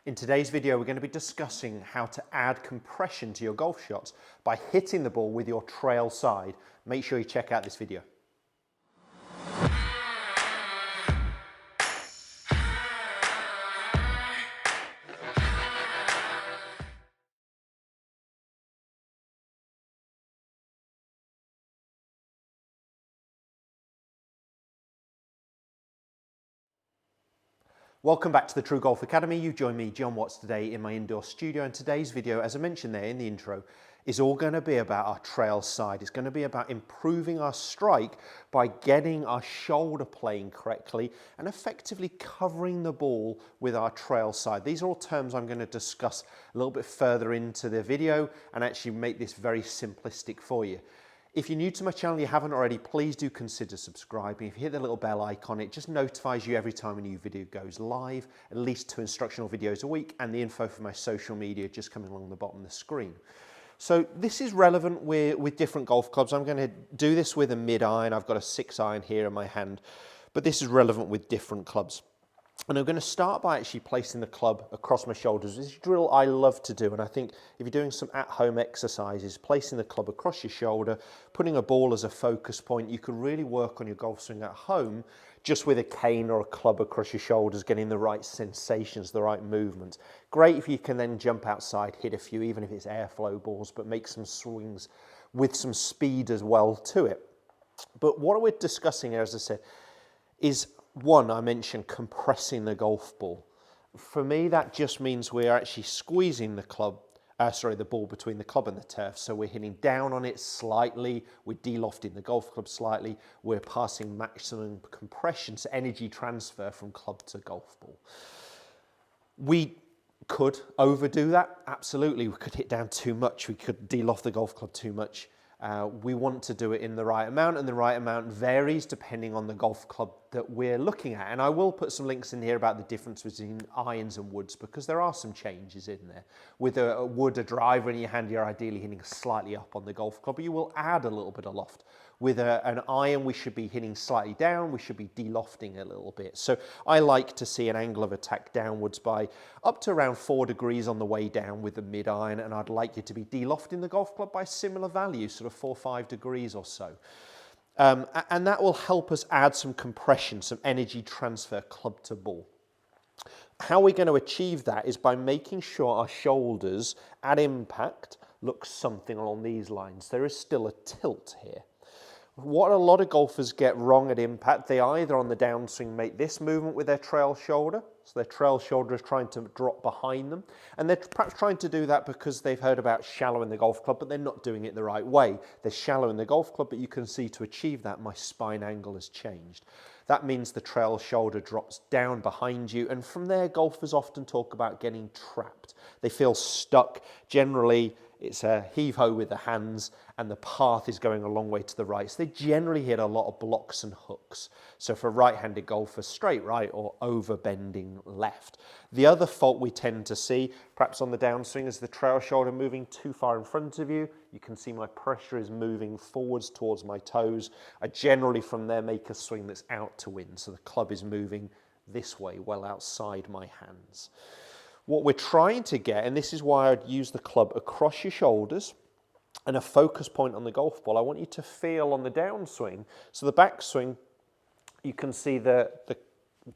In today's video, we're going to be discussing how to add compression to your golf shots by hitting the ball with your trail side. Make sure you check out this video. Welcome back to the TruGolf Academy. You join me, Jon Watts, today in my indoor studio, and today's video, as I mentioned there in the intro, is all going to be about our trail side. It's going to be about improving our strike by getting our shoulder playing correctly and effectively covering the ball with our trail side. These are all terms I'm going to discuss a little bit further into the video and actually make this very simplistic for you. If you're new to my channel and you haven't already, please do consider subscribing. If you hit the little bell icon, it just notifies you every time a new video goes live, at least 2 instructional videos a week, and the info for my social media just coming along the bottom of the screen. So this is relevant with different golf clubs. I'm going to do this with a mid-iron. I've got a 6-iron here in my hand, but this is relevant with different clubs. And I'm going to start by actually placing the club across my shoulders. This is a drill I love to do, and I think if you're doing some at-home exercises, placing the club across your shoulder, putting a ball as a focus point, you can really work on your golf swing at home just with a cane or a club across your shoulders, getting the right sensations, the right movement. Great if you can then jump outside, hit a few, even if it's airflow balls, but make some swings with some speed as well to it. But what we're discussing here, as I said, is one, I mentioned compressing the golf ball. For me, that just means we're actually squeezing the ball between the club and the turf. So we're hitting down on it slightly, we're de-lofting the golf club slightly, we're passing maximum compression, so energy transfer from club to golf ball. We could overdo that, absolutely. We could hit down too much, we could de-loft the golf club too much. We want to do it in the right amount, and the right amount varies depending on the golf club that we're looking at. And I will put some links in here about the difference between irons and woods, because there are some changes in there. With a driver in your hand, you're ideally hitting slightly up on the golf club, but you will add a little bit of loft. With an iron, we should be hitting slightly down, we should be de-lofting a little bit. So I like to see an angle of attack downwards by up to around 4 degrees on the way down with the mid-iron, and I'd like you to be de-lofting the golf club by similar values, sort of 4 or 5 degrees or so. And that will help us add some compression, some energy transfer club to ball. How we're going to achieve that is by making sure our shoulders at impact look something along these lines. There is still a tilt here. What a lot of golfers get wrong at impact, they either on the downswing make this movement with their trail shoulder, so their trail shoulder is trying to drop behind them, and they're perhaps trying to do that because they've heard about shallow in the golf club, but they're not doing it the right way. They're shallow in the golf club, but you can see to achieve that, my spine angle has changed. That means the trail shoulder drops down behind you, and from there, golfers often talk about getting trapped. They feel stuck. Generally, it's a heave-ho with the hands, and the path is going a long way to the right. So they generally hit a lot of blocks and hooks. So for right-handed golfers, straight right or over-bending left. The other fault we tend to see, perhaps on the downswing, is the trail shoulder moving too far in front of you. You can see my pressure is moving forwards towards my toes. I generally from there make a swing that's out to win. So the club is moving this way, well outside my hands. What we're trying to get, and this is why I'd use the club across your shoulders and a focus point on the golf ball, I want you to feel on the downswing. So the backswing, you can see the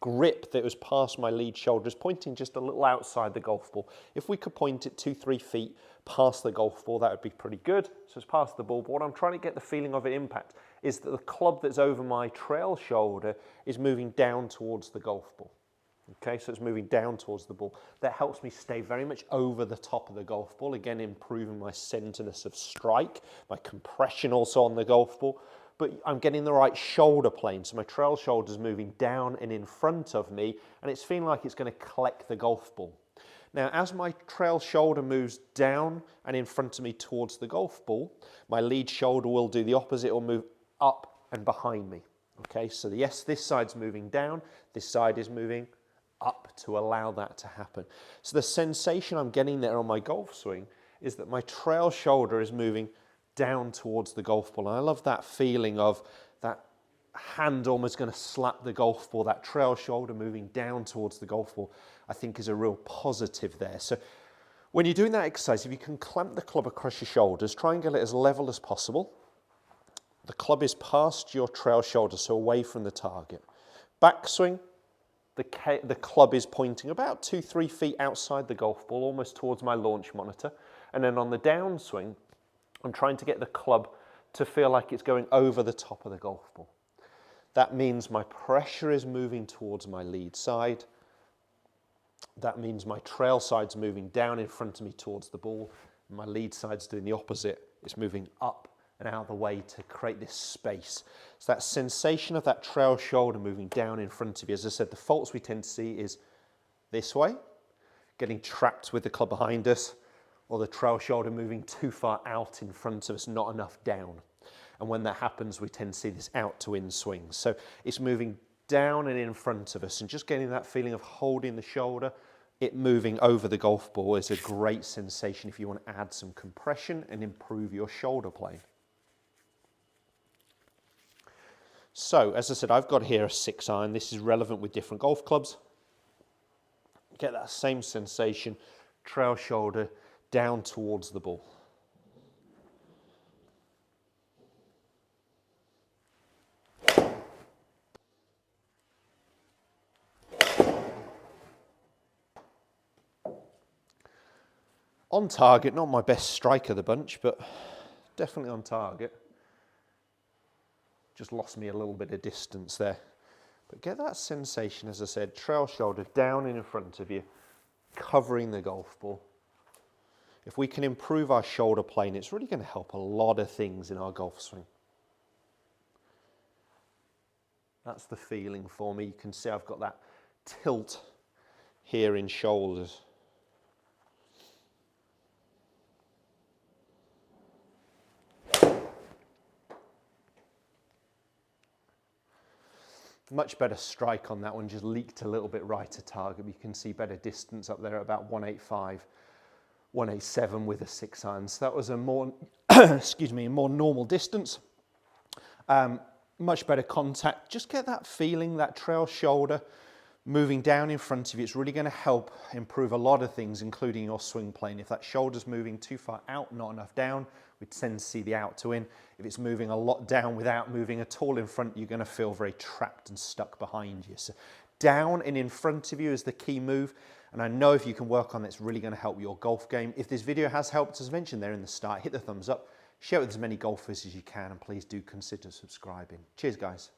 grip that was past my lead shoulder is pointing just a little outside the golf ball. If we could point it 2-3 feet past the golf ball, that would be pretty good. So it's past the ball, but what I'm trying to get the feeling of at impact is that the club that's over my trail shoulder is moving down towards the golf ball. Okay, so it's moving down towards the ball. That helps me stay very much over the top of the golf ball, again improving my centerness of strike, my compression also on the golf ball, but I'm getting the right shoulder plane, so my trail shoulder is moving down and in front of me, and it's feeling like it's going to collect the golf ball. Now, as my trail shoulder moves down and in front of me towards the golf ball, my lead shoulder will do the opposite, it will move up and behind me. Okay, so yes, this side's moving down, this side is moving up to allow that to happen. So the sensation I'm getting there on my golf swing is that my trail shoulder is moving down towards the golf ball. And I love that feeling of that hand almost going to slap the golf ball, that trail shoulder moving down towards the golf ball. I think is a real positive there. So when you're doing that exercise, if you can clamp the club across your shoulders, try and get it as level as possible. The club is past your trail shoulder, so away from the target. Backswing, the club is pointing about 2-3 feet outside the golf ball, almost towards my launch monitor. And then on the downswing, I'm trying to get the club to feel like it's going over the top of the golf ball. That means my pressure is moving towards my lead side. That means my trail side's moving down in front of me towards the ball. My lead side's doing the opposite. It's moving up and out of the way to create this space. So that sensation of that trail shoulder moving down in front of you, as I said, the faults we tend to see is this way, getting trapped with the club behind us, or the trail shoulder moving too far out in front of us, not enough down. And when that happens, we tend to see this out to in swing. So it's moving down and in front of us, and just getting that feeling of holding the shoulder, it moving over the golf ball is a great sensation if you want to add some compression and improve your shoulder plane. So, as I said, I've got here a 6-iron. This is relevant with different golf clubs. Get that same sensation, trail shoulder down towards the ball. On target, not my best strike of the bunch, but definitely on target. Just lost me a little bit of distance there. But get that sensation, as I said, trail shoulder down in front of you, covering the golf ball. If we can improve our shoulder plane, it's really going to help a lot of things in our golf swing. That's the feeling for me. You can see I've got that tilt here in shoulders. Much better strike on that one, just leaked a little bit right to target. You can see better distance up there at about 185, 187 with a 6-iron. So that was a more, excuse me, a more normal distance. Much better contact. Just get that feeling, that trail shoulder moving down in front of you. It's really going to help improve a lot of things, including your swing plane. If that shoulder's moving too far out, not enough down, we tend to see the out to in. If it's moving a lot down without moving at all in front, you're going to feel very trapped and stuck behind you. So down and in front of you is the key move. And I know if you can work on it, it's really going to help your golf game. If this video has helped, as mentioned there in the start, hit the thumbs up, share it with as many golfers as you can, and please do consider subscribing. Cheers, guys.